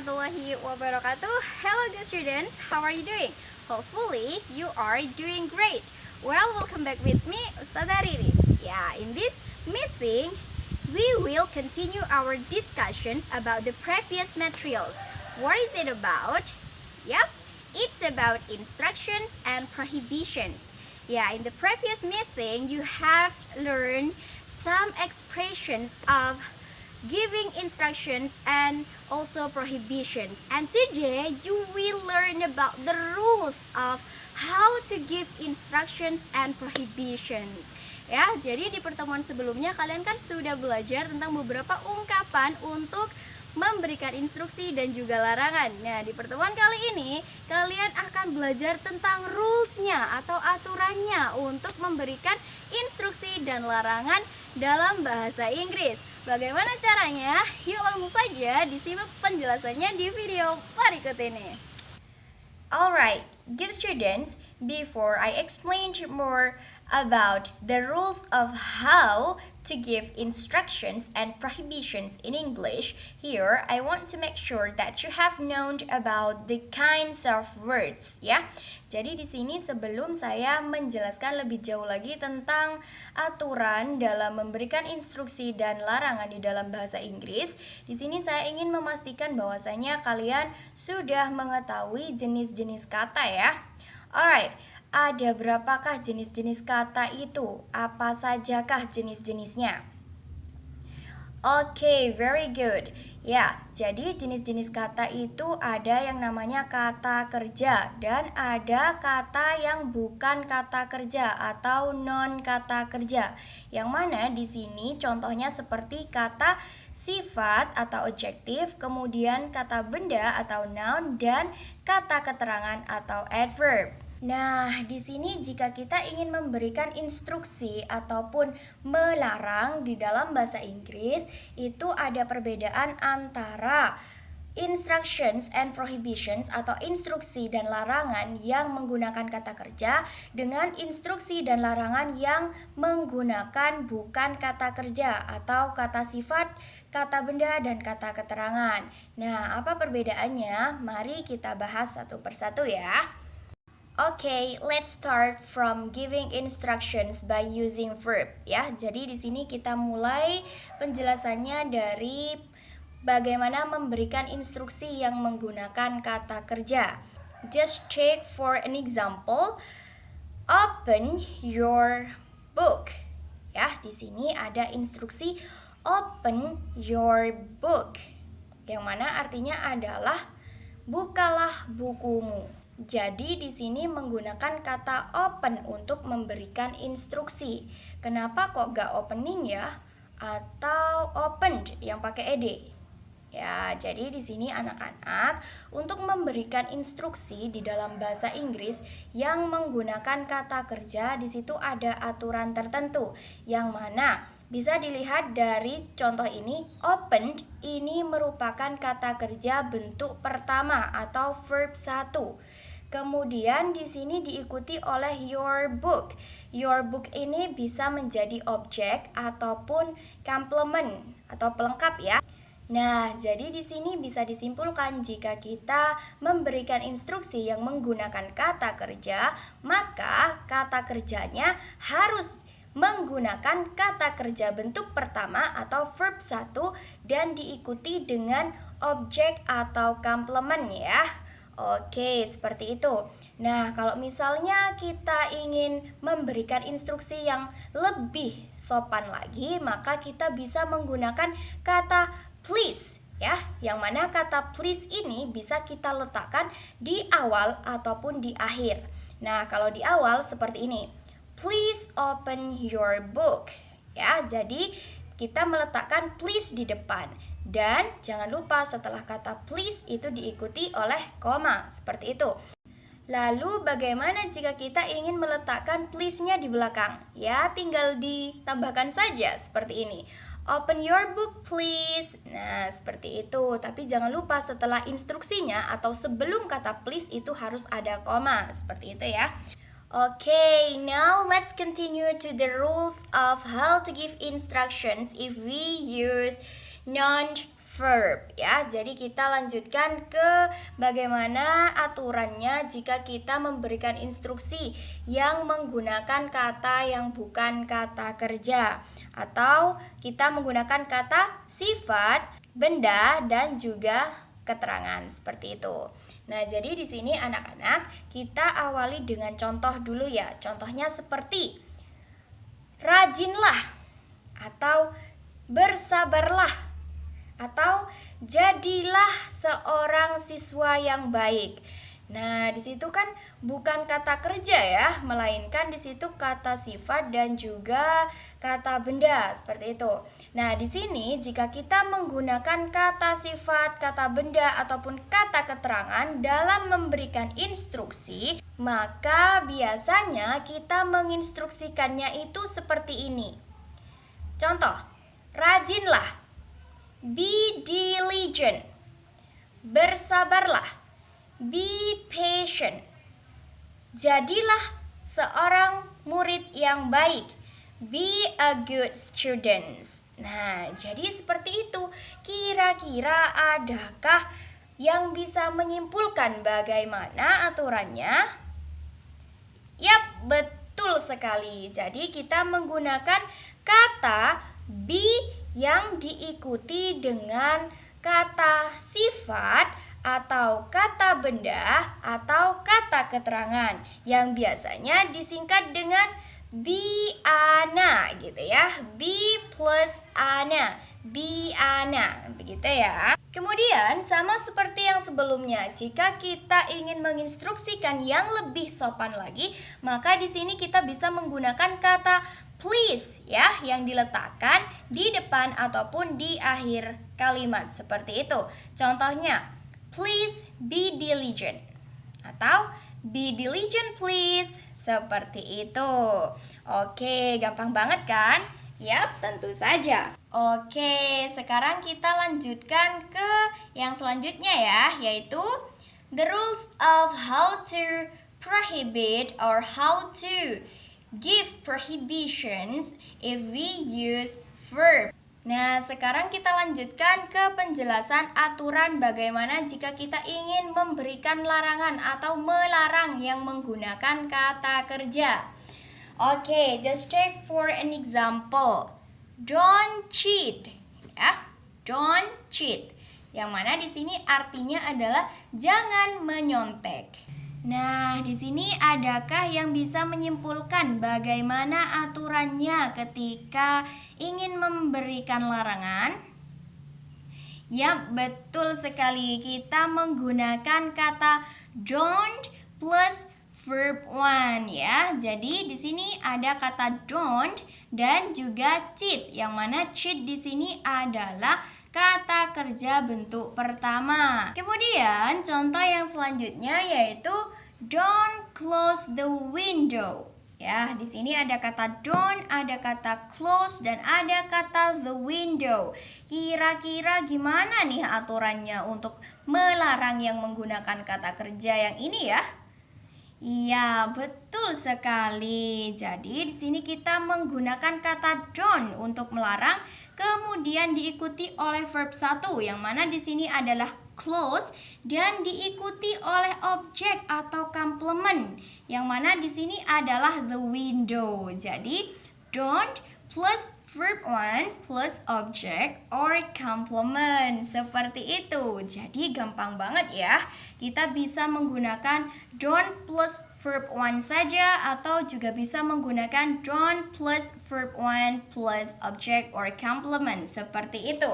warahmatullahi wabarakatuh. Hello good students, how are you doing? Hopefully you are doing great. Well, welcome back with me, Ustazah Riris. Yeah, in this meeting, we will continue our discussions about the previous materials. What is it about? Yep, it's about instructions and prohibitions. Yeah, in the previous meeting, you have learned some expressions of giving instructions and also prohibitions. And today you will learn about the rules of how to give instructions and prohibitions. Ya, jadi di pertemuan sebelumnya kalian kan sudah belajar tentang beberapa ungkapan untuk memberikan instruksi dan juga larangan. Nah, di pertemuan kali ini kalian akan belajar tentang rules-nya atau aturannya untuk memberikan instruksi dan larangan dalam bahasa Inggris. Bagaimana caranya? Yuk langsung saja disimak penjelasannya di video berikut ini. Alright, dear students, before I explain more about the rules of how to give instructions and prohibitions in English, here I want to make sure that you have known about the kinds of words, ya. Jadi di sini sebelum saya menjelaskan lebih jauh lagi tentang aturan dalam memberikan instruksi dan larangan di dalam bahasa Inggris, di sini saya ingin memastikan bahwasanya kalian sudah mengetahui jenis-jenis kata ya. Alright, ada berapakah jenis-jenis kata itu? Apa sajakah jenis-jenisnya? Oke, very good. Ya, jadi jenis-jenis kata itu ada yang namanya kata kerja dan ada kata yang bukan kata kerja atau non kata kerja. Yang mana di sini contohnya seperti kata sifat atau adjektif, kemudian kata benda atau noun dan kata keterangan atau adverb. Nah, di sini jika kita ingin memberikan instruksi ataupun melarang di dalam bahasa Inggris, itu ada perbedaan antara instructions and prohibitions atau instruksi dan larangan yang menggunakan kata kerja dengan instruksi dan larangan yang menggunakan bukan kata kerja atau kata sifat, kata benda, dan kata keterangan. Nah, apa perbedaannya? Mari kita bahas satu persatu ya. Okay, let's start from giving instructions by using verb ya. Jadi di sini kita mulai penjelasannya dari bagaimana memberikan instruksi yang menggunakan kata kerja. Just take for an example, open your book. Ya, di sini ada instruksi open your book. Yang mana artinya adalah bukalah bukumu. Jadi di sini menggunakan kata open untuk memberikan instruksi. Kenapa kok gak opening ya? Atau opened yang pakai ed? Ya, jadi di sini anak-anak untuk memberikan instruksi di dalam bahasa Inggris yang menggunakan kata kerja, di situ ada aturan tertentu yang mana bisa dilihat dari contoh ini, opened ini merupakan kata kerja bentuk pertama atau verb 1. Kemudian di sini diikuti oleh your book. Your book ini bisa menjadi objek ataupun complement atau pelengkap ya. Nah, jadi di sini bisa disimpulkan jika kita memberikan instruksi yang menggunakan kata kerja, maka kata kerjanya harus menggunakan kata kerja bentuk pertama atau verb 1 dan diikuti dengan objek atau complement ya. Oke, seperti itu. Nah, kalau misalnya kita ingin memberikan instruksi yang lebih sopan lagi, maka kita bisa menggunakan kata please ya. Yang mana kata please ini bisa kita letakkan di awal ataupun di akhir. Nah, kalau di awal seperti ini. Please open your book. Ya, jadi kita meletakkan please di depan. Dan jangan lupa setelah kata please itu diikuti oleh koma, seperti itu. Lalu bagaimana jika kita ingin meletakkan please-nya di belakang? Ya, tinggal ditambahkan saja seperti ini. Open your book please. Nah, seperti itu. Tapi jangan lupa setelah instruksinya atau sebelum kata please itu harus ada koma, seperti itu ya. Okay, now let's continue to the rules of how to give instructions if we use verb ya. Jadi kita lanjutkan ke bagaimana aturannya jika kita memberikan instruksi yang menggunakan kata yang bukan kata kerja, atau kita menggunakan kata sifat, benda, dan juga keterangan seperti itu. Nah, jadi di sini anak-anak kita awali dengan contoh dulu ya. Contohnya seperti rajinlah, atau bersabarlah, atau jadilah seorang siswa yang baik. Nah, di situ kan bukan kata kerja ya, melainkan di situ kata sifat dan juga kata benda seperti itu. Nah, di sini jika kita menggunakan kata sifat, kata benda ataupun kata keterangan dalam memberikan instruksi, maka biasanya kita menginstruksikannya itu seperti ini. Contoh, rajinlah, be diligent, bersabarlah, be patient, jadilah seorang murid yang baik, be a good student. Nah, jadi seperti itu. Kira-kira adakah yang bisa menyimpulkan bagaimana aturannya? Yap, betul sekali. Jadi kita menggunakan kata be yang diikuti dengan kata sifat atau kata benda atau kata keterangan yang biasanya disingkat dengan be ana gitu ya. Be plus ana, be ana, begitu ya. Kemudian sama seperti yang sebelumnya, jika kita ingin menginstruksikan yang lebih sopan lagi, maka di sini kita bisa menggunakan kata please ya, yang diletakkan di depan ataupun di akhir kalimat seperti itu. Contohnya, please be diligent, atau be diligent please, seperti itu. Oke, gampang banget kan? Yap, tentu saja. Oke, sekarang kita lanjutkan ke yang selanjutnya ya, yaitu the rules of how to prohibit or how to give prohibitions if we use verb. Nah, sekarang kita lanjutkan ke penjelasan aturan bagaimana jika kita ingin memberikan larangan atau melarang yang menggunakan kata kerja. Oke, just take for an example. Don't cheat. Ya, don't cheat. Yang mana di sini artinya adalah jangan menyontek. Nah, di sini adakah yang bisa menyimpulkan bagaimana aturannya ketika ingin memberikan larangan? Ya, betul sekali. Kita menggunakan kata don't plus verb one ya. Jadi di sini ada kata don't dan juga cheat. Yang mana cheat di sini adalah kata kerja bentuk pertama. Kemudian contoh yang selanjutnya yaitu don't close the window. Ya, di sini ada kata don't, ada kata close, dan ada kata the window. Kira-kira gimana nih aturannya untuk melarang yang menggunakan kata kerja yang ini ya? Iya, betul sekali. Jadi di sini kita menggunakan kata don't untuk melarang, kemudian diikuti oleh verb 1 yang mana di sini adalah close dan diikuti oleh objek atau complement yang mana di sini adalah the window. Jadi don't plus verb 1 plus object or complement, seperti itu. Jadi gampang banget ya. Kita bisa menggunakan don't plus verb 1 saja atau juga bisa menggunakan don't plus verb 1 plus object or complement, seperti itu.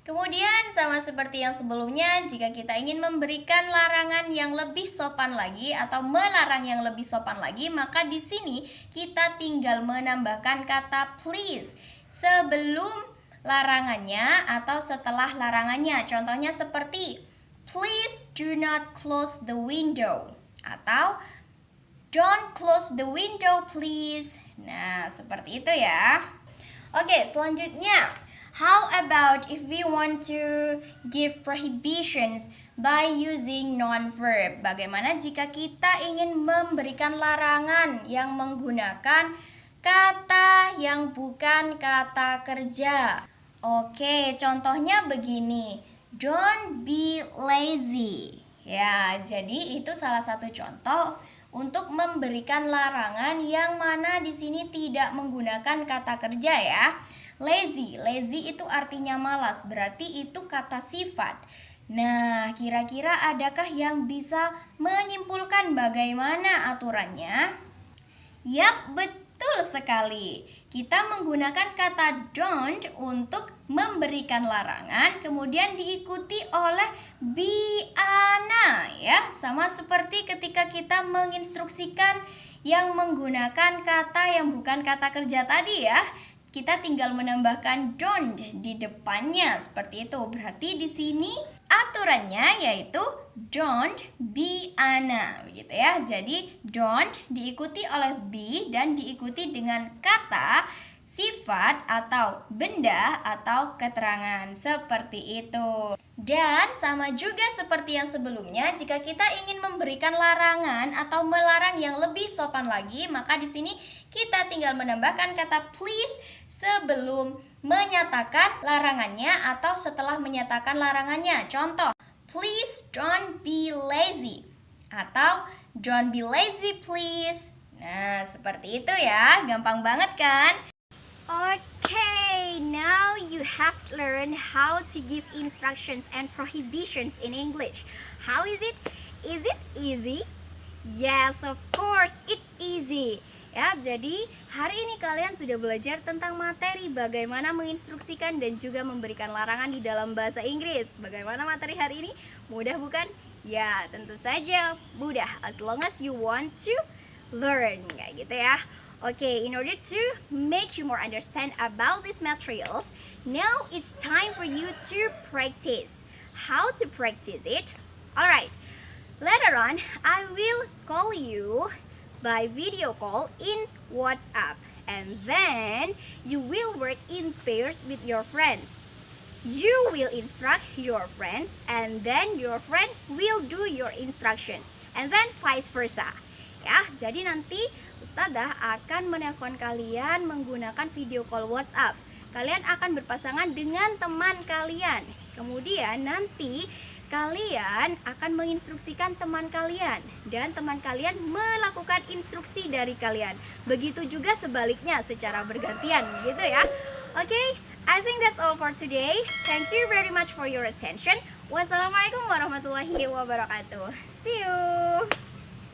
Kemudian sama seperti yang sebelumnya, jika kita ingin memberikan larangan yang lebih sopan lagi atau melarang yang lebih sopan lagi, maka di sini kita tinggal menambahkan kata please sebelum larangannya atau setelah larangannya. Contohnya seperti please do not close the window atau don't close the window please. Nah, seperti itu ya. Oke, selanjutnya, how about if we want to give prohibitions by using non-verb? Bagaimana jika kita ingin memberikan larangan yang menggunakan kata yang bukan kata kerja? Oke, contohnya begini. Don't be lazy. Ya, jadi itu salah satu contoh untuk memberikan larangan yang mana di sini tidak menggunakan kata kerja ya. Lazy, lazy itu artinya malas, berarti itu kata sifat. Nah, kira-kira adakah yang bisa menyimpulkan bagaimana aturannya? Yap, betul sekali. Kita menggunakan kata don't untuk memberikan larangan, kemudian diikuti oleh be ana ya. Sama seperti ketika kita menginstruksikan yang menggunakan kata yang bukan kata kerja tadi ya. Kita tinggal menambahkan don't di depannya seperti itu. Berarti di sini aturannya yaitu don't be ana begitu ya. Jadi don't diikuti oleh be dan diikuti dengan kata, sifat atau benda atau keterangan seperti itu. Dan sama juga seperti yang sebelumnya, jika kita ingin memberikan larangan atau melarang yang lebih sopan lagi, maka di sini kita tinggal menambahkan kata please sebelum menyatakan larangannya atau setelah menyatakan larangannya. Contoh, please don't be lazy atau don't be lazy please. Nah, seperti itu ya, gampang banget kan? Okay, now you have to learn how to give instructions and prohibitions in English. How is it? Is it easy? Yes, of course, it's easy. Ya, jadi hari ini kalian sudah belajar tentang materi bagaimana menginstruksikan dan juga memberikan larangan di dalam bahasa Inggris. Bagaimana materi hari ini? Mudah bukan? Ya, tentu saja mudah as long as you want to learn, kayak gitu ya. Okay, in order to make you more understand about these materials, now it's time for you to practice. How to practice it? Alright, later on I will call you by video call in WhatsApp, and then you will work in pairs with your friends. You will instruct your friends, and then your friends will do your instructions, and then vice versa. Ya, jadi nanti Ustadzah akan menelpon kalian menggunakan video call WhatsApp. Kalian akan berpasangan dengan teman kalian. Kemudian nanti kalian akan menginstruksikan teman kalian dan teman kalian melakukan instruksi dari kalian. Begitu juga sebaliknya secara bergantian gitu ya. Okay, I think that's all for today. Thank you very much for your attention. Wassalamualaikum warahmatullahi wabarakatuh. See you.